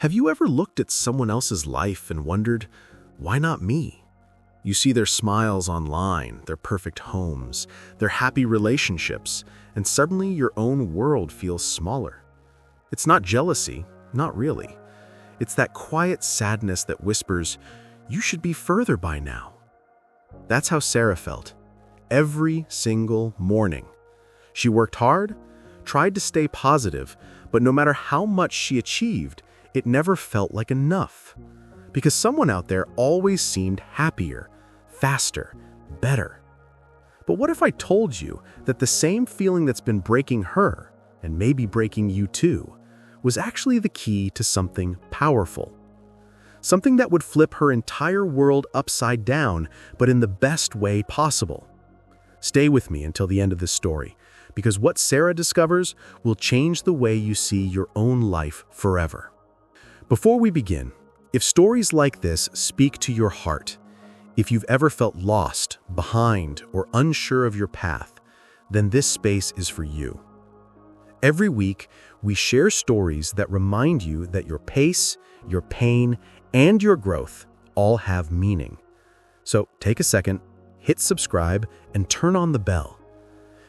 Have you ever looked at someone else's life and wondered, why not me? You see their smiles online, their perfect homes, their happy relationships, and suddenly your own world feels smaller. It's not jealousy, not really. It's that quiet sadness that whispers, you should be further by now. That's how Sarah felt, every single morning. She worked hard, tried to stay positive, but no matter how much she achieved, it never felt like enough. Because someone out there always seemed happier, faster, better. But what if I told you that the same feeling that's been breaking her, and maybe breaking you too, was actually the key to something powerful? Something that would flip her entire world upside down, but in the best way possible. Stay with me until the end of this story, because what Sarah discovers will change the way you see your own life forever. Before we begin, if stories like this speak to your heart, if you've ever felt lost, behind, or unsure of your path, then this space is for you. Every week, we share stories that remind you that your pace, your pain, and your growth all have meaning. So take a second, hit subscribe, and turn on the bell.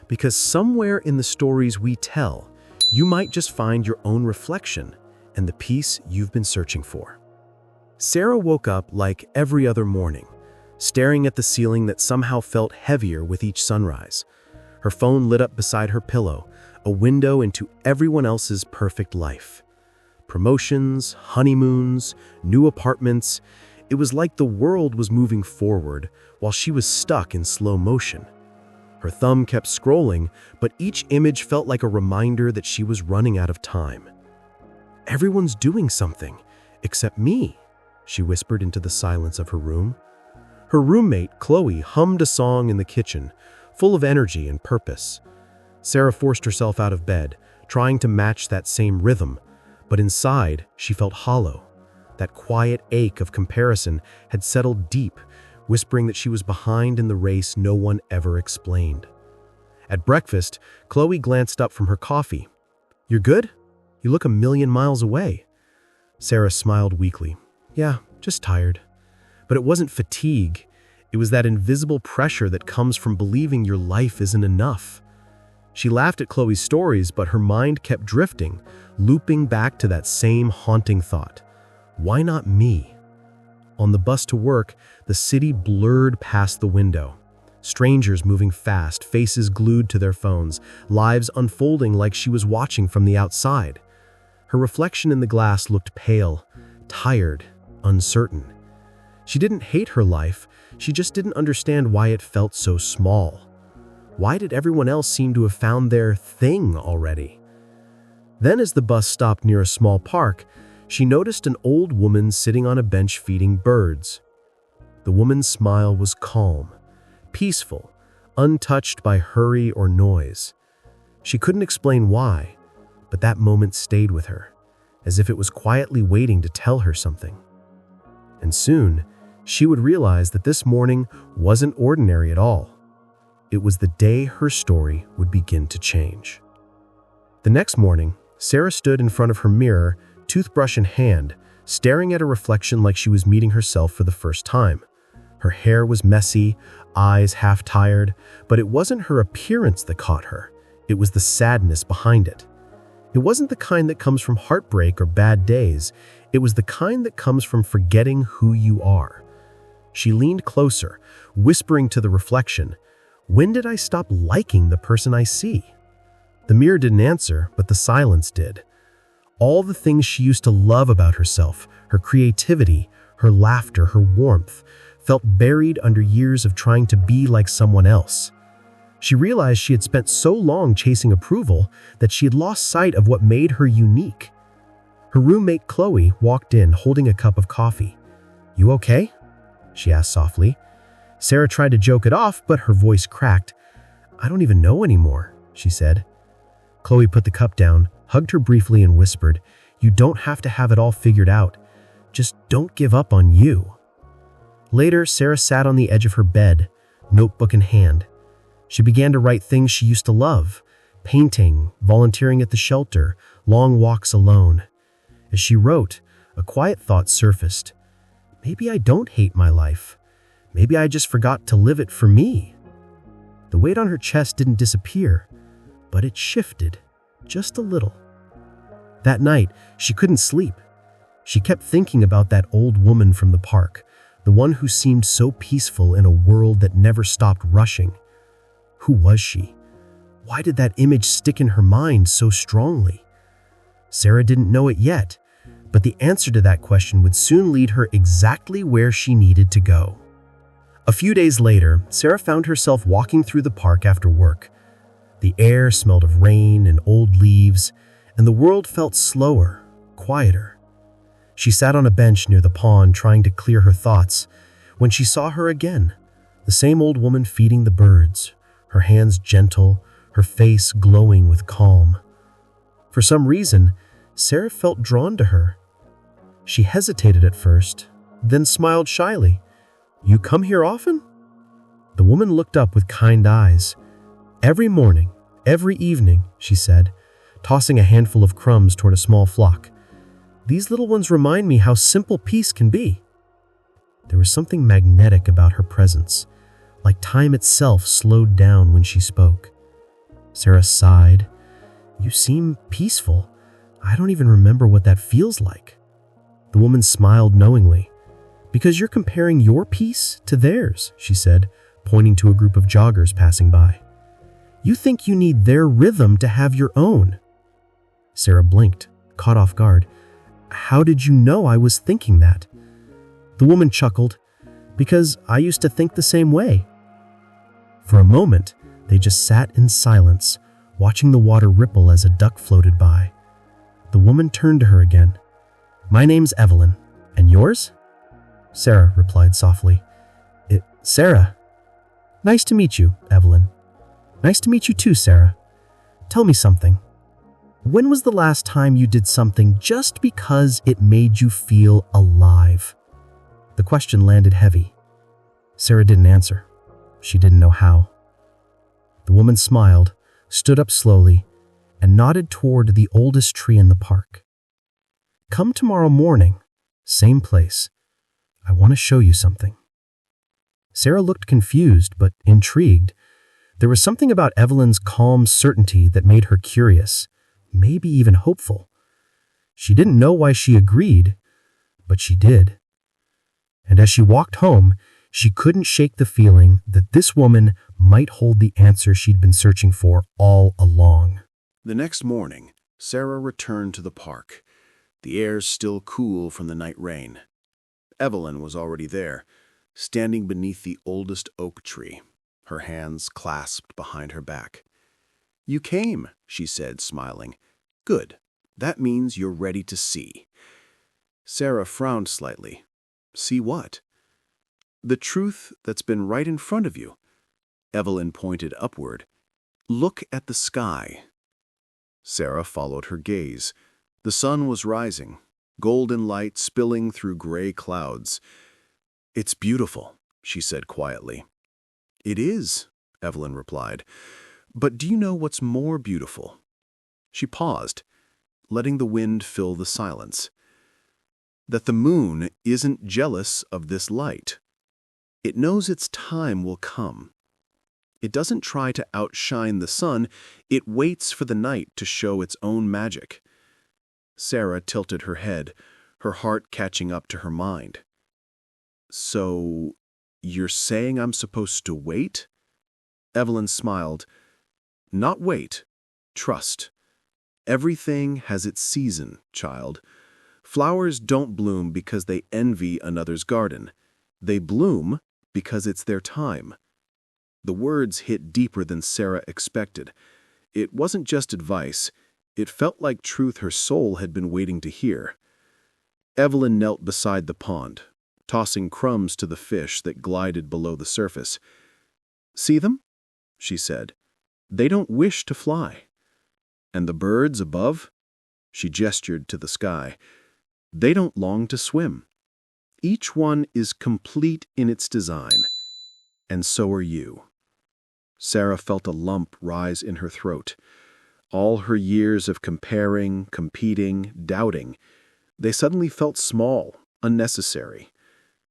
Because somewhere in the stories we tell, you might just find your own reflection and the peace you've been searching for. Sarah woke up like every other morning, staring at the ceiling that somehow felt heavier with each sunrise. Her phone lit up beside her pillow, a window into everyone else's perfect life. Promotions, honeymoons, new apartments. It was like the world was moving forward while she was stuck in slow motion. Her thumb kept scrolling, but each image felt like a reminder that she was running out of time. Everyone's doing something, except me, she whispered into the silence of her room. Her roommate, Chloe, hummed a song in the kitchen, full of energy and purpose. Sarah forced herself out of bed, trying to match that same rhythm, but inside, she felt hollow. That quiet ache of comparison had settled deep, whispering that she was behind in the race no one ever explained. At breakfast, Chloe glanced up from her coffee. "You're good? You look a million miles away." Sarah smiled weakly. "Yeah, just tired." But it wasn't fatigue. It was that invisible pressure that comes from believing your life isn't enough. She laughed at Chloe's stories, but her mind kept drifting, looping back to that same haunting thought. Why not me? On the bus to work, the city blurred past the window. Strangers moving fast, faces glued to their phones, lives unfolding like she was watching from the outside. Her reflection in the glass looked pale, tired, uncertain. She didn't hate her life, she just didn't understand why it felt so small. Why did everyone else seem to have found their thing already? Then as the bus stopped near a small park, she noticed an old woman sitting on a bench feeding birds. The woman's smile was calm, peaceful, untouched by hurry or noise. She couldn't explain why, but that moment stayed with her, as if it was quietly waiting to tell her something. And soon, she would realize that this morning wasn't ordinary at all. It was the day her story would begin to change. The next morning, Sarah stood in front of her mirror, toothbrush in hand, staring at a reflection like she was meeting herself for the first time. Her hair was messy, eyes half tired, but it wasn't her appearance that caught her. It was the sadness behind it. It wasn't the kind that comes from heartbreak or bad days. It was the kind that comes from forgetting who you are. She leaned closer, whispering to the reflection, "When did I stop liking the person I see?" The mirror didn't answer, but the silence did. All the things she used to love about herself, her creativity, her laughter, her warmth, felt buried under years of trying to be like someone else. She realized she had spent so long chasing approval that she had lost sight of what made her unique. Her roommate Chloe walked in holding a cup of coffee. "You okay?" she asked softly. Sarah tried to joke it off, but her voice cracked. "I don't even know anymore," she said. Chloe put the cup down, hugged her briefly, and whispered, "You don't have to have it all figured out. Just don't give up on you." Later, Sarah sat on the edge of her bed, notebook in hand. She began to write things she used to love: painting, volunteering at the shelter, long walks alone. As she wrote, a quiet thought surfaced. Maybe I don't hate my life. Maybe I just forgot to live it for me. The weight on her chest didn't disappear, but it shifted, just a little. That night, she couldn't sleep. She kept thinking about that old woman from the park, the one who seemed so peaceful in a world that never stopped rushing. Who was she? Why did that image stick in her mind so strongly? Sarah didn't know it yet, but the answer to that question would soon lead her exactly where she needed to go. A few days later, Sarah found herself walking through the park after work. The air smelled of rain and old leaves, and the world felt slower, quieter. She sat on a bench near the pond trying to clear her thoughts when she saw her again, the same old woman feeding the birds, her hands gentle, her face glowing with calm. For some reason, Sarah felt drawn to her. She hesitated at first, then smiled shyly. "You come here often?" The woman looked up with kind eyes. "Every morning, every evening," she said, tossing a handful of crumbs toward a small flock. "These little ones remind me how simple peace can be." There was something magnetic about her presence, like time itself slowed down when she spoke. Sarah sighed. "You seem peaceful. I don't even remember what that feels like." The woman smiled knowingly. "Because you're comparing your peace to theirs," she said, pointing to a group of joggers passing by. "You think you need their rhythm to have your own." Sarah blinked, caught off guard. "How did you know I was thinking that?" The woman chuckled. "Because I used to think the same way." For a moment, they just sat in silence, watching the water ripple as a duck floated by. The woman turned to her again. "My name's Evelyn. And yours?" Sarah replied softly. Sarah." "Nice to meet you, Evelyn." "Nice to meet you too, Sarah. Tell me something. When was the last time you did something just because it made you feel alive?" The question landed heavy. Sarah didn't answer. She didn't know how. The woman smiled, stood up slowly, and nodded toward the oldest tree in the park. "Come tomorrow morning, same place. I want to show you something." Sarah looked confused but intrigued. There was something about Evelyn's calm certainty that made her curious, maybe even hopeful. She didn't know why she agreed, but she did. And as she walked home, she couldn't shake the feeling that this woman might hold the answer she'd been searching for all along. The next morning, Sarah returned to the park, the air still cool from the night rain. Evelyn was already there, standing beneath the oldest oak tree, her hands clasped behind her back. "You came," she said, smiling. "Good. That means you're ready to see." Sarah frowned slightly. "See what?" "The truth that's been right in front of you." Evelyn pointed upward. "Look at the sky." Sarah followed her gaze. The sun was rising, golden light spilling through gray clouds. "It's beautiful," she said quietly. "It is," Evelyn replied. "But do you know what's more beautiful?" She paused, letting the wind fill the silence. "That the moon isn't jealous of this light. It knows its time will come. It doesn't try to outshine the sun, it waits for the night to show its own magic." Sarah tilted her head, her heart catching up to her mind. "So, you're saying I'm supposed to wait?" Evelyn smiled. "Not wait. Trust. Everything has its season, child. Flowers don't bloom because they envy another's garden. They bloom because it's their time." The words hit deeper than Sarah expected. It wasn't just advice. It felt like truth her soul had been waiting to hear. Evelyn knelt beside the pond, tossing crumbs to the fish that glided below the surface. "See them?" she said. "They don't wish to fly. And the birds above?" She gestured to the sky. "They don't long to swim. Each one is complete in its design. And so are you." Sarah felt a lump rise in her throat. All her years of comparing, competing, doubting, They suddenly felt small, unnecessary.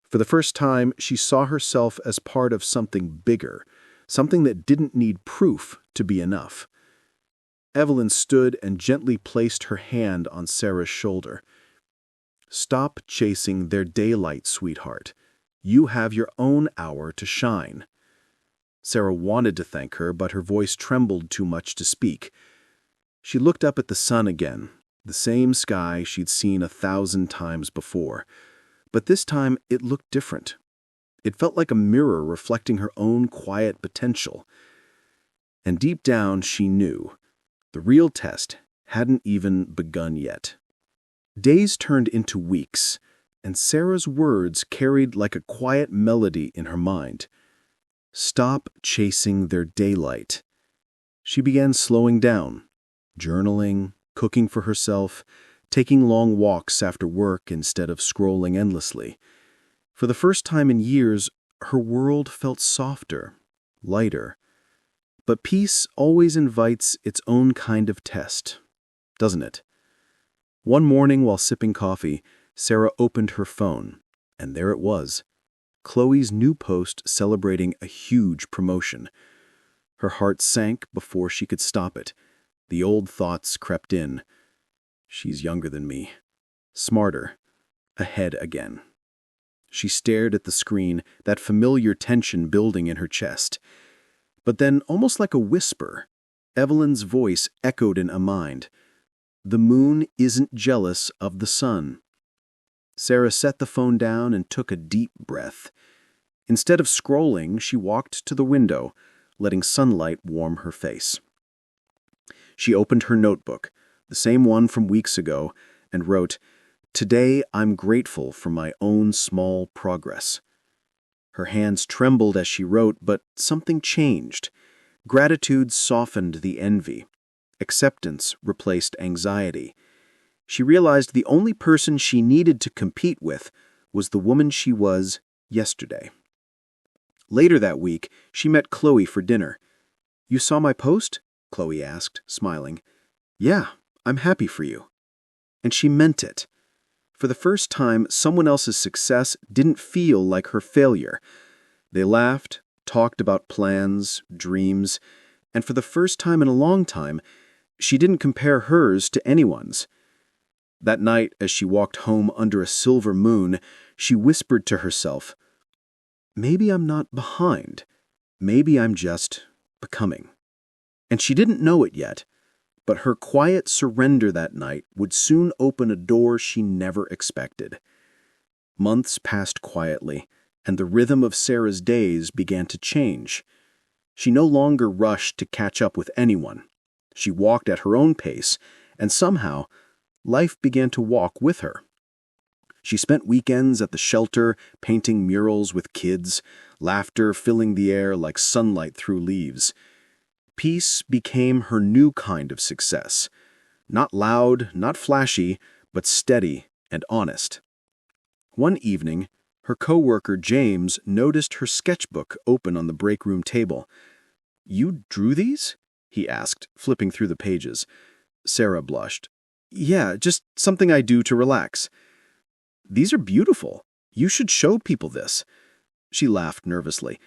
For the first time, she saw herself as part of something bigger, something that didn't need proof to be enough. Evelyn stood and gently placed her hand on Sarah's shoulder. "Stop chasing their daylight, sweetheart. You have your own hour to shine." Sarah wanted to thank her, but her voice trembled too much to speak. She looked up at the sun again, the same sky she'd seen 1,000 times before. But this time it looked different. It felt like a mirror reflecting her own quiet potential. And deep down she knew the real test hadn't even begun yet. Days turned into weeks, and Sarah's words carried like a quiet melody in her mind. Stop chasing their daylight. She began slowing down, journaling, cooking for herself, taking long walks after work instead of scrolling endlessly. For the first time in years, her world felt softer, lighter. But peace always invites its own kind of test, doesn't it? One morning while sipping coffee, Sarah opened her phone, and there it was, Chloe's new post celebrating a huge promotion. Her heart sank before she could stop it. The old thoughts crept in. She's younger than me, smarter, ahead again. She stared at the screen, that familiar tension building in her chest. But then, almost like a whisper, Evelyn's voice echoed in her mind. The moon isn't jealous of the sun. Sarah set the phone down and took a deep breath. Instead of scrolling, she walked to the window, letting sunlight warm her face. She opened her notebook, the same one from weeks ago, and wrote, "Today I'm grateful for my own small progress." Her hands trembled as she wrote, but something changed. Gratitude softened the envy. Acceptance replaced anxiety. She realized the only person she needed to compete with was the woman she was yesterday. Later that week, she met Chloe for dinner. "You saw my post?" Chloe asked, smiling. "Yeah, I'm happy for you." And she meant it. For the first time, someone else's success didn't feel like her failure. They laughed, talked about plans, dreams, and for the first time in a long time, she didn't compare hers to anyone's. That night, as she walked home under a silver moon, she whispered to herself, "Maybe I'm not behind. Maybe I'm just becoming." And she didn't know it yet, but her quiet surrender that night would soon open a door she never expected. Months passed quietly, and the rhythm of Sarah's days began to change. She no longer rushed to catch up with anyone. She walked at her own pace, and somehow, life began to walk with her. She spent weekends at the shelter, painting murals with kids, laughter filling the air like sunlight through leaves. Peace became her new kind of success. Not loud, not flashy, but steady and honest. One evening, her coworker James noticed her sketchbook open on the break room table. "You drew these?" he asked, flipping through the pages. Sarah blushed. "Yeah, just something I do to relax." "These are beautiful. You should show people this." She laughed nervously.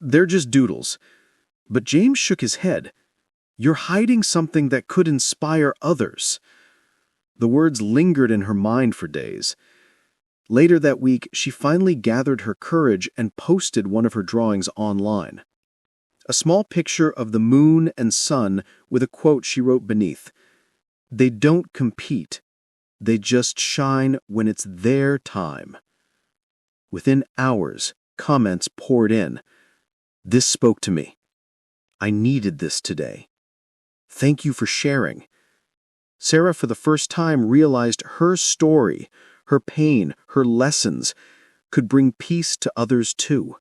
"They're just doodles." But James shook his head. "You're hiding something that could inspire others." The words lingered in her mind for days. Later that week, she finally gathered her courage and posted one of her drawings online. A small picture of the moon and sun with a quote she wrote beneath. "They don't compete. They just shine when it's their time." Within hours, comments poured in. "This spoke to me. I needed this today. Thank you for sharing." Sarah, for the first time, realized her story, her pain, her lessons, could bring peace to others too.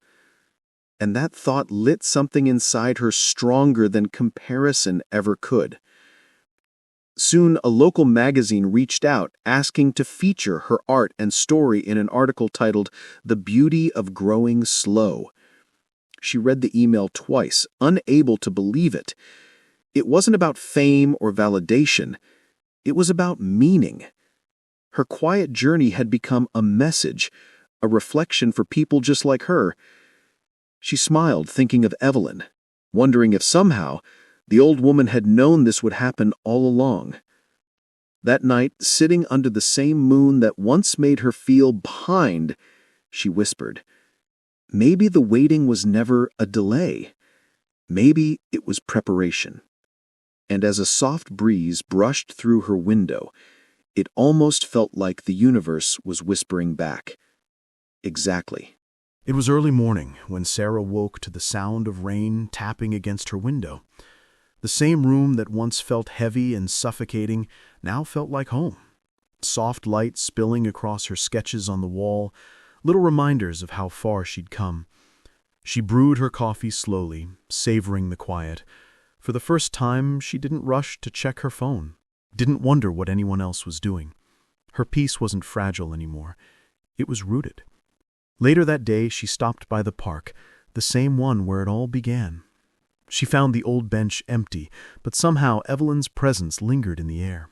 And that thought lit something inside her stronger than comparison ever could. Soon, a local magazine reached out asking to feature her art and story in an article titled "The Beauty of Growing Slow." She read the email twice, unable to believe it. It wasn't about fame or validation. It was about meaning. Her quiet journey had become a message, a reflection for people just like her. She smiled, thinking of Evelyn, wondering if somehow the old woman had known this would happen all along. That night, sitting under the same moon that once made her feel behind, she whispered, "Maybe the waiting was never a delay. Maybe it was preparation." And as a soft breeze brushed through her window, it almost felt like the universe was whispering back, "Exactly." It was early morning when Sarah woke to the sound of rain tapping against her window. The same room that once felt heavy and suffocating now felt like home. Soft light spilling across her sketches on the wall, little reminders of how far she'd come. She brewed her coffee slowly, savoring the quiet. For the first time, she didn't rush to check her phone, didn't wonder what anyone else was doing. Her peace wasn't fragile anymore. It was rooted. Later that day, she stopped by the park, the same one where it all began. She found the old bench empty, but somehow Evelyn's presence lingered in the air.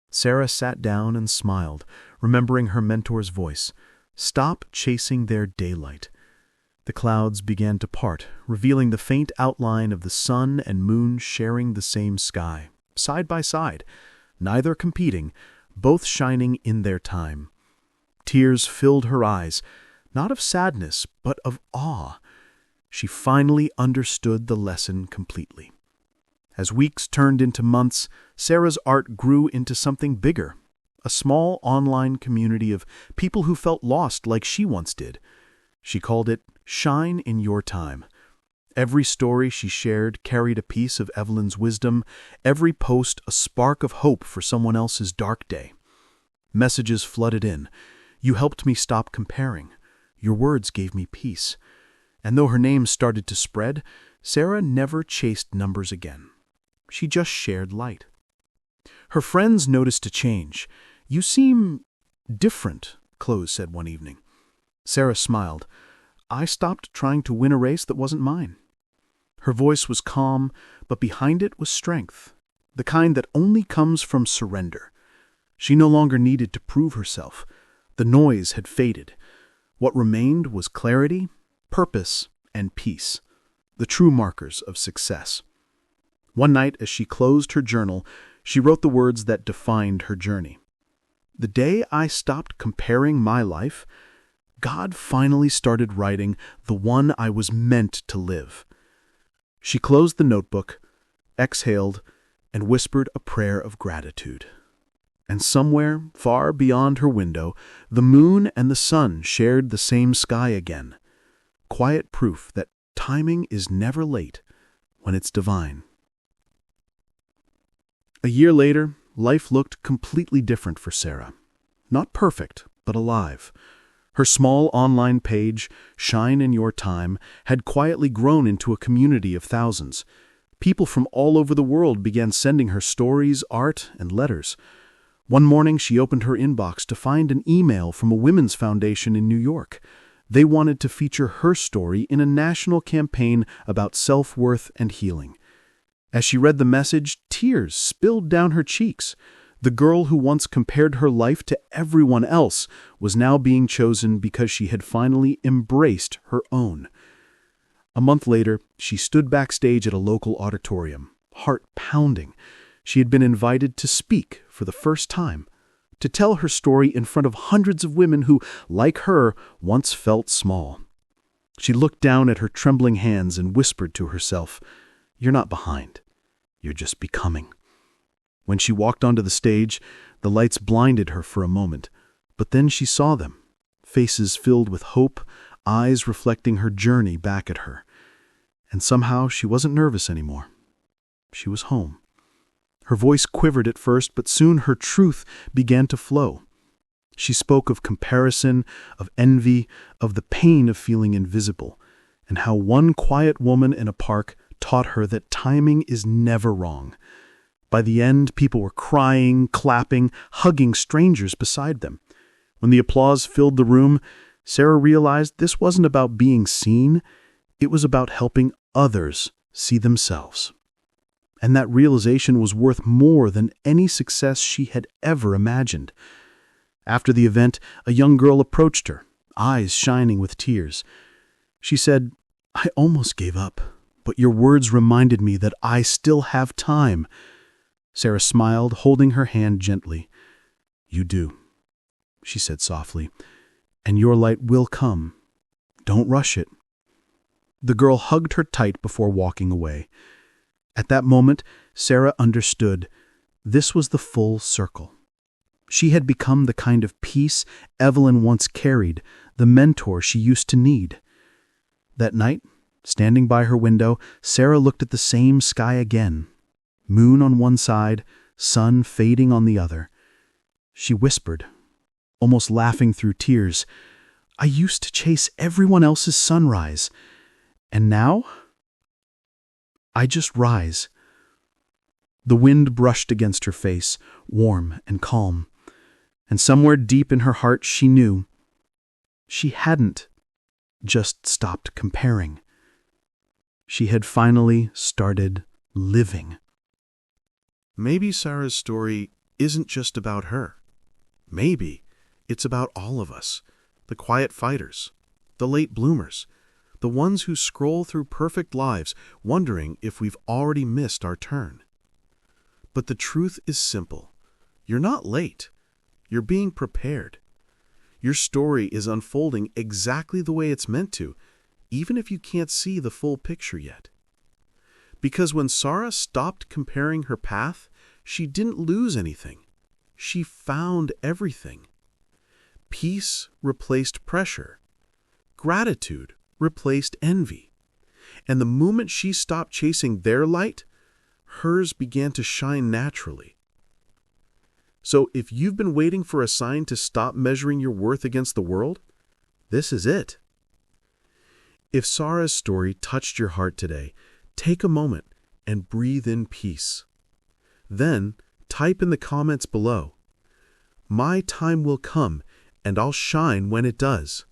Sarah sat down and smiled, remembering her mentor's voice. Stop chasing their daylight. The clouds began to part, revealing the faint outline of the sun and moon sharing the same sky, side by side, neither competing, both shining in their time. Tears filled her eyes, not of sadness, but of awe. She finally understood the lesson completely. As weeks turned into months, Sarah's art grew into something bigger, a small online community of people who felt lost like she once did. She called it Shine in Your Time. Every story she shared carried a piece of Evelyn's wisdom, every post a spark of hope for someone else's dark day. Messages flooded in. You helped me stop comparing. Your words gave me peace. And though her name started to spread, Sarah never chased numbers again. She just shared light. Her friends noticed a change. You seem different, Chloe said one evening. Sarah smiled. I stopped trying to win a race that wasn't mine. Her voice was calm, but behind it was strength, the kind that only comes from surrender. She no longer needed to prove herself. The noise had faded. What remained was clarity, purpose, and peace, the true markers of success. One night, as she closed her journal, she wrote the words that defined her journey. The day I stopped comparing my life, God finally started writing the one I was meant to live. She closed the notebook, exhaled, and whispered a prayer of gratitude. And somewhere, far beyond her window, the moon and the sun shared the same sky again. Quiet proof that timing is never late when it's divine. A year later, life looked completely different for Sarah. Not perfect, but alive. Her small online page, Shine in Your Time, had quietly grown into a community of thousands. People from all over the world began sending her stories, art, and letters. One morning, she opened her inbox to find an email from a women's foundation in New York. They wanted to feature her story in a national campaign about self-worth and healing. As she read the message, tears spilled down her cheeks. The girl who once compared her life to everyone else was now being chosen because she had finally embraced her own. A month later, she stood backstage at a local auditorium, heart pounding. She had been invited to speak for the first time, to tell her story in front of hundreds of women who, like her, once felt small. She looked down at her trembling hands and whispered to herself, "You're not behind. You're just becoming." When she walked onto the stage, the lights blinded her for a moment, but then she saw them, faces filled with hope, eyes reflecting her journey back at her. And somehow she wasn't nervous anymore. She was home. Her voice quivered at first, but soon her truth began to flow. She spoke of comparison, of envy, of the pain of feeling invisible, and how one quiet woman in a park taught her that timing is never wrong. By the end, people were crying, clapping, hugging strangers beside them. When the applause filled the room, Sarah realized this wasn't about being seen, it was about helping others see themselves. And that realization was worth more than any success she had ever imagined. After the event, a young girl approached her, eyes shining with tears. She said, "I almost gave up, but your words reminded me that I still have time." Sarah smiled, holding her hand gently. "You do," she said softly, "and your light will come. Don't rush it." The girl hugged her tight before walking away. At that moment, Sarah understood. This was the full circle. She had become the kind of peace Evelyn once carried, the mentor she used to need. That night, standing by her window, Sarah looked at the same sky again. Moon on one side, sun fading on the other. She whispered, almost laughing through tears, "I used to chase everyone else's sunrise, and now I just rise." The wind brushed against her face, warm and calm, and somewhere deep in her heart she knew she hadn't just stopped comparing. She had finally started living. Maybe Sarah's story isn't just about her. Maybe it's about all of us, the quiet fighters, the late bloomers, the ones who scroll through perfect lives wondering if we've already missed our turn. But the truth is simple. You're not late. You're being prepared. Your story is unfolding exactly the way it's meant to, even if you can't see the full picture yet. Because when Sarah stopped comparing her path, she didn't lose anything. She found everything. Peace replaced pressure. Gratitude replaced envy. And the moment she stopped chasing their light, hers began to shine naturally. So if you've been waiting for a sign to stop measuring your worth against the world, this is it. If Sarah's story touched your heart today, take a moment and breathe in peace. Then type in the comments below, "My time will come and I'll shine when it does."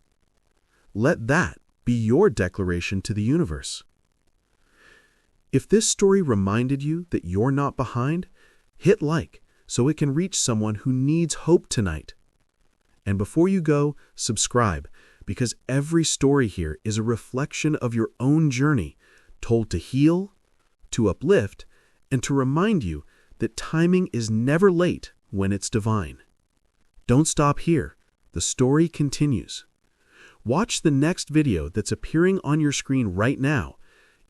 Let that be your declaration to the universe. If this story reminded you that you're not behind, hit like so it can reach someone who needs hope tonight. And before you go, subscribe, because every story here is a reflection of your own journey, told to heal, to uplift, and to remind you that timing is never late when it's divine. Don't stop here. The story continues. Watch the next video that's appearing on your screen right now.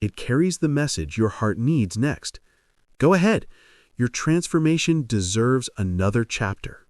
It carries the message your heart needs next. Go ahead. Your transformation deserves another chapter.